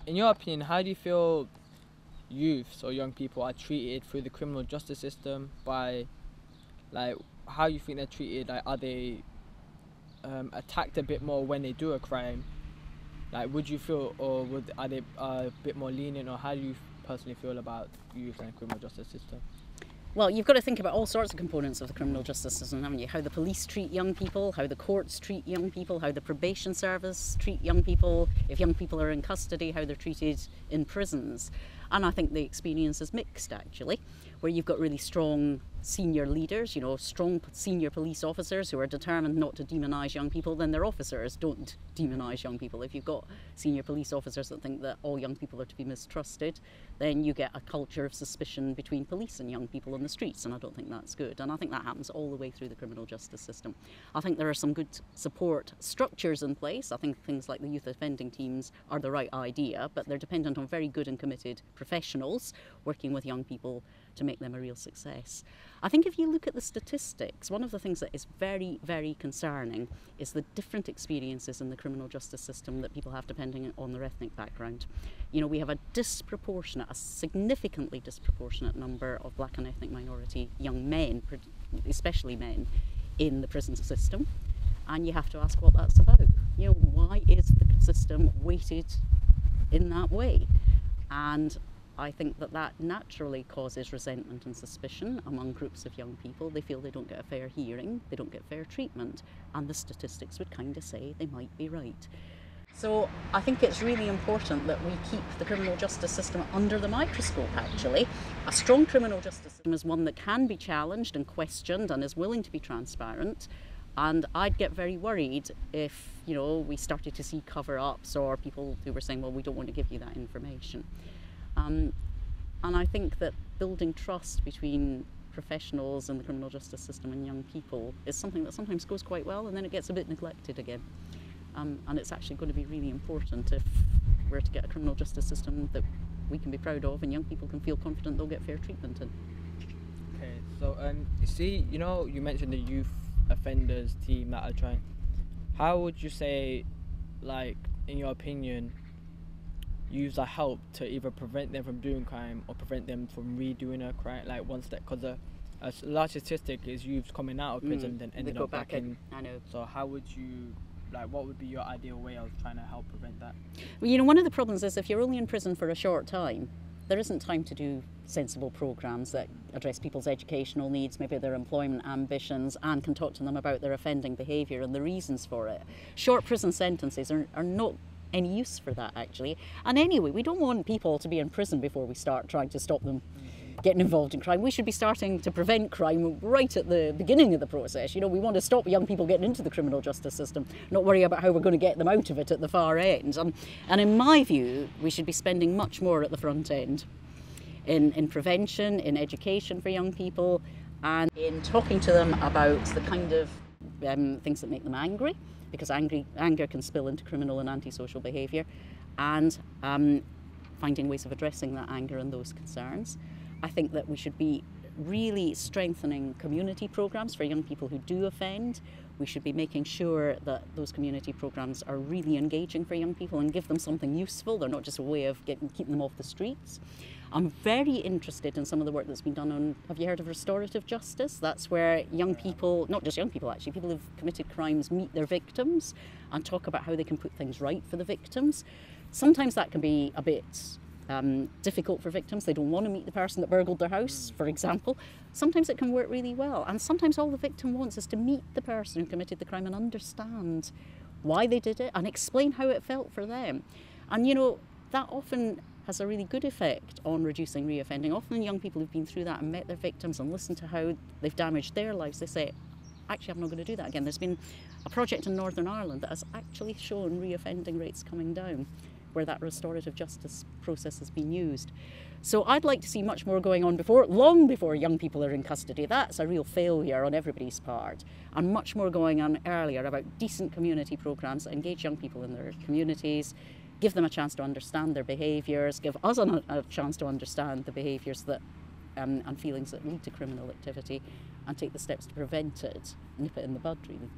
in your opinion, how do you feel youths or young people are treated through the criminal justice system? By, like, how you think they're treated? Like, are they attacked a bit more when they do a crime? Like, would you feel, or are they a bit more lenient, or how do you personally feel about youth and the criminal justice system? Well, you've got to think about all sorts of components of the criminal justice system, haven't you? How the police treat young people, how the courts treat young people, how the probation service treat young people, if young people are in custody, how they're treated in prisons. And I think the experience is mixed, actually, where you've got really strong senior leaders, strong senior police officers who are determined not to demonise young people. Then their officers don't demonise young people. If you've got senior police officers that think that all young people are to be mistrusted, then you get a culture of suspicion between police and young people on the streets, and I don't think that's good. And I think that happens all the way through the criminal justice system. I think there are some good support structures in place. I think things like the youth offending teams are the right idea, but they're dependent on very good and committed professionals working with young people to make them a real success. I think if you look at the statistics, one of the things that is very, very concerning is the different experiences in the criminal justice system that people have depending on their ethnic background. We have a significantly disproportionate number of black and ethnic minority young men, especially men, in the prison system. And you have to ask what that's about. Why is the system weighted in that way? And I think that naturally causes resentment and suspicion among groups of young people. They feel they don't get a fair hearing, they don't get fair treatment, and the statistics would kind of say they might be right. So I think it's really important that we keep the criminal justice system under the microscope, actually. A strong criminal justice system is one that can be challenged and questioned and is willing to be transparent. And I'd get very worried if, we started to see cover-ups or people who were saying, well, we don't want to give you that information. And I think that building trust between professionals in the criminal justice system and young people is something that sometimes goes quite well, and then it gets a bit neglected again. And it's actually going to be really important if we're to get a criminal justice system that we can be proud of and young people can feel confident they'll get fair treatment in. Okay, so you mentioned the youth offenders team that are trying. How would you say, like, in your opinion, use a help to either prevent them from doing crime or prevent them from redoing a crime, like once that, because a large statistic is youths coming out of prison then ending up back in. I know. So how would you, what would be your ideal way of trying to help prevent that? Well, one of the problems is if you're only in prison for a short time, there isn't time to do sensible programmes that address people's educational needs, maybe their employment ambitions, and can talk to them about their offending behaviour and the reasons for it. Short prison sentences are not any use for that, actually. And anyway, we don't want people to be in prison before we start trying to stop them getting involved in crime. We should be starting to prevent crime right at the beginning of the process. We want to stop young people getting into the criminal justice system, not worry about how we're going to get them out of it at the far end. And in my view, we should be spending much more at the front end in prevention, in education for young people, and in talking to them about the kind of things that make them angry, because anger can spill into criminal and antisocial behaviour, and finding ways of addressing that anger and those concerns. I think that we should be really strengthening community programmes for young people who do offend. We should be making sure that those community programmes are really engaging for young people and give them something useful. They're not just a way of keeping them off the streets. I'm very interested in some of the work that's been done on, have you heard of restorative justice? That's where young people, not just young people actually, people who've committed crimes meet their victims and talk about how they can put things right for the victims. Sometimes that can be a bit difficult for victims. They don't want to meet the person that burgled their house, for example. Sometimes it can work really well, and sometimes all the victim wants is to meet the person who committed the crime and understand why they did it and explain how it felt for them. And that often has a really good effect on reducing reoffending. Often young people who've been through that and met their victims and listened to how they've damaged their lives, they say, actually, I'm not going to do that again. There's been a project in Northern Ireland that has actually shown reoffending rates coming down, where that restorative justice process has been used. So I'd like to see much more going on long before young people are in custody. That's a real failure on everybody's part. And much more going on earlier about decent community programmes that engage young people in their communities, give them a chance to understand their behaviours, give us a chance to understand the behaviours that and feelings that lead to criminal activity, and take the steps to prevent it, nip it in the bud, really.